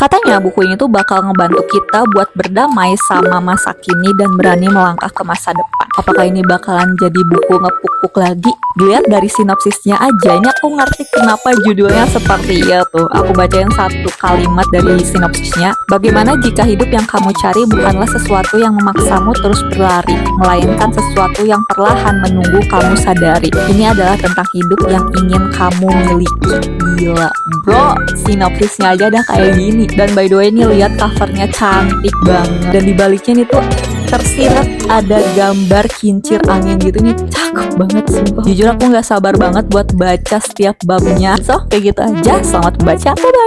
Katanya buku ini tuh bakal ngebantu kita buat berdamai sama masa kini dan berani melangkah ke masa depan. Apakah ini bakalan jadi buku ngepuk-puk lagi? Dilihat dari sinopsisnya aja, ini aku ngerti kenapa judulnya seperti itu. Aku bacain satu kalimat dari sinopsisnya. Bagaimana jika hidup yang kamu cari bukanlah sesuatu yang memaksamu terus berlari, melainkan sesuatu yang perlahan menunggu kamu sadari. Ini adalah tentang hidup yang ingin kamu miliki. Gila, bro, sinopsisnya aja dah kayak gini. Dan by the way, ini lihat covernya cantik banget. Dan dibaliknya nih tuh tersirat ada gambar kincir angin gitu, nih cakep banget sumpah. Jujur aku nggak sabar banget buat baca setiap babnya. So kayak gitu aja, selamat membaca, bye bye.